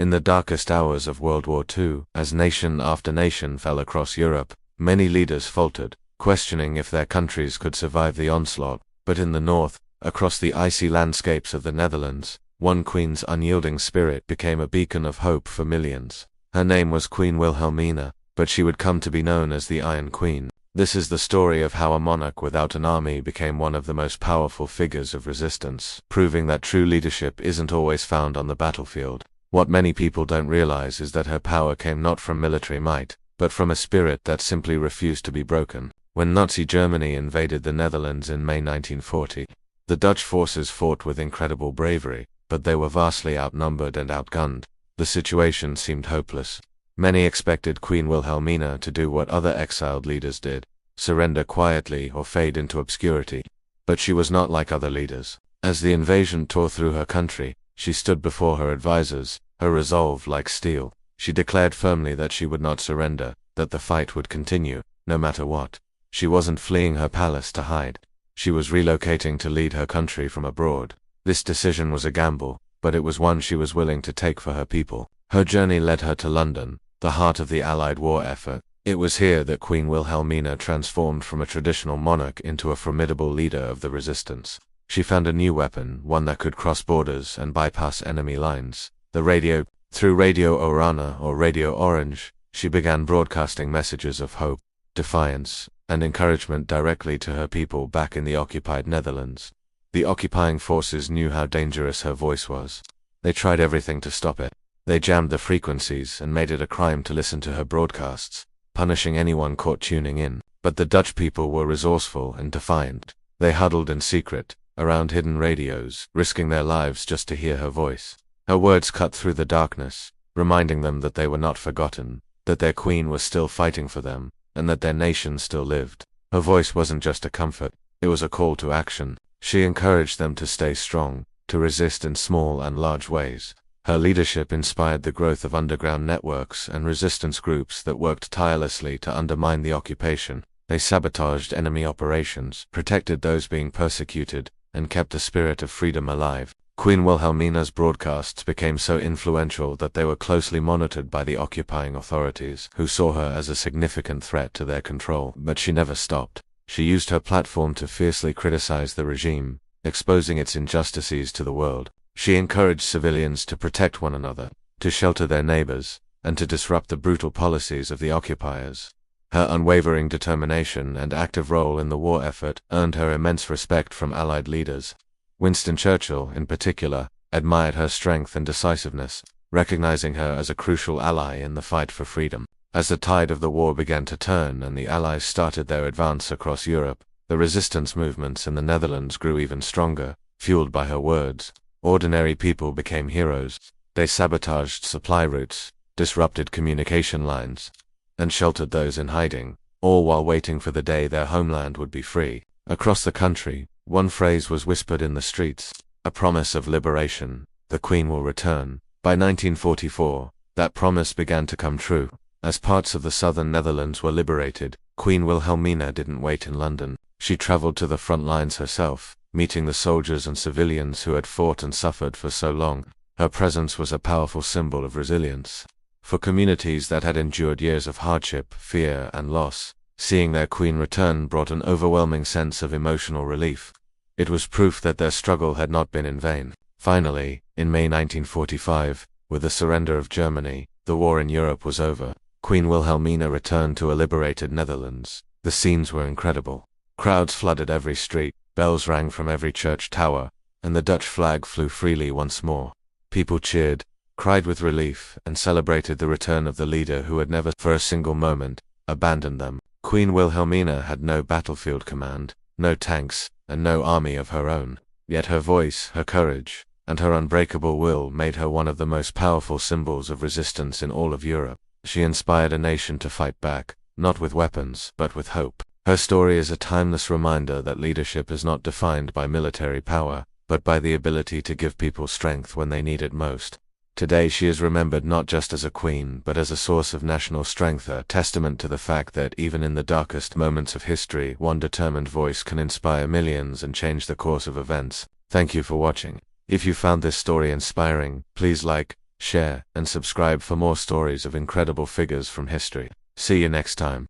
In the darkest hours of World War II, as nation after nation fell across Europe, many leaders faltered, questioning if their countries could survive the onslaught. But in the north, across the icy landscapes of the Netherlands, one queen's unyielding spirit became a beacon of hope for millions. Her name was Queen Wilhelmina, but she would come to be known as the Iron Queen. This is the story of how a monarch without an army became one of the most powerful figures of resistance, proving that true leadership isn't always found on the battlefield. What many people don't realize is that her power came not from military might, but from a spirit that simply refused to be broken. When Nazi Germany invaded the Netherlands in May 1940, the Dutch forces fought with incredible bravery, but they were vastly outnumbered and outgunned. The situation seemed hopeless. Many expected Queen Wilhelmina to do what other exiled leaders did, surrender quietly or fade into obscurity. But she was not like other leaders. As the invasion tore through her country, she stood before her advisors, her resolve like steel. She declared firmly that she would not surrender, that the fight would continue, no matter what. She wasn't fleeing her palace to hide. She was relocating to lead her country from abroad. This decision was a gamble, but it was one she was willing to take for her people. Her journey led her to London, the heart of the Allied war effort. It was here that Queen Wilhelmina transformed from a traditional monarch into a formidable leader of the resistance. She found a new weapon, one that could cross borders and bypass enemy lines. The radio. Through Radio Oranje or Radio Oranje, she began broadcasting messages of hope, defiance, and encouragement directly to her people back in the occupied Netherlands. The occupying forces knew how dangerous her voice was. They tried everything to stop it. They jammed the frequencies and made it a crime to listen to her broadcasts, punishing anyone caught tuning in. But the Dutch people were resourceful and defiant. They huddled in secret, around hidden radios, risking their lives just to hear her voice. Her words cut through the darkness, reminding them that they were not forgotten, that their queen was still fighting for them, and that their nation still lived. Her voice wasn't just a comfort, it was a call to action. She encouraged them to stay strong, to resist in small and large ways. Her leadership inspired the growth of underground networks and resistance groups that worked tirelessly to undermine the occupation. They sabotaged enemy operations, protected those being persecuted, and kept the spirit of freedom alive. Queen Wilhelmina's broadcasts became so influential that they were closely monitored by the occupying authorities, who saw her as a significant threat to their control. But she never stopped. She used her platform to fiercely criticize the regime, exposing its injustices to the world. She encouraged civilians to protect one another, to shelter their neighbors, and to disrupt the brutal policies of the occupiers. Her unwavering determination and active role in the war effort earned her immense respect from Allied leaders. Winston Churchill, in particular, admired her strength and decisiveness, recognizing her as a crucial ally in the fight for freedom. As the tide of the war began to turn and the Allies started their advance across Europe, the resistance movements in the Netherlands grew even stronger, fueled by her words. Ordinary people became heroes. They sabotaged supply routes, disrupted communication lines, and sheltered those in hiding, all while waiting for the day their homeland would be free. Across the country, one phrase was whispered in the streets, a promise of liberation: the Queen will return. By 1944, that promise began to come true. As parts of the southern Netherlands were liberated, Queen Wilhelmina didn't wait in London. She traveled to the front lines herself, meeting the soldiers and civilians who had fought and suffered for so long. Her presence was a powerful symbol of resilience. For communities that had endured years of hardship, fear, and loss, seeing their queen return brought an overwhelming sense of emotional relief. It was proof that their struggle had not been in vain. Finally, in May 1945, with the surrender of Germany, the war in Europe was over. Queen Wilhelmina returned to a liberated Netherlands. The scenes were incredible. Crowds flooded every street, bells rang from every church tower, and the Dutch flag flew freely once more. People cheered, cried with relief, and celebrated the return of the leader who had never, for a single moment, abandoned them. Queen Wilhelmina had no battlefield command, no tanks, and no army of her own. Yet her voice, her courage, and her unbreakable will made her one of the most powerful symbols of resistance in all of Europe. She inspired a nation to fight back, not with weapons, but with hope. Her story is a timeless reminder that leadership is not defined by military power, but by the ability to give people strength when they need it most. Today she is remembered not just as a queen, but as a source of national strength, a testament to the fact that even in the darkest moments of history, one determined voice can inspire millions and change the course of events. Thank you for watching. If you found this story inspiring, please like, share, and subscribe for more stories of incredible figures from history. See you next time.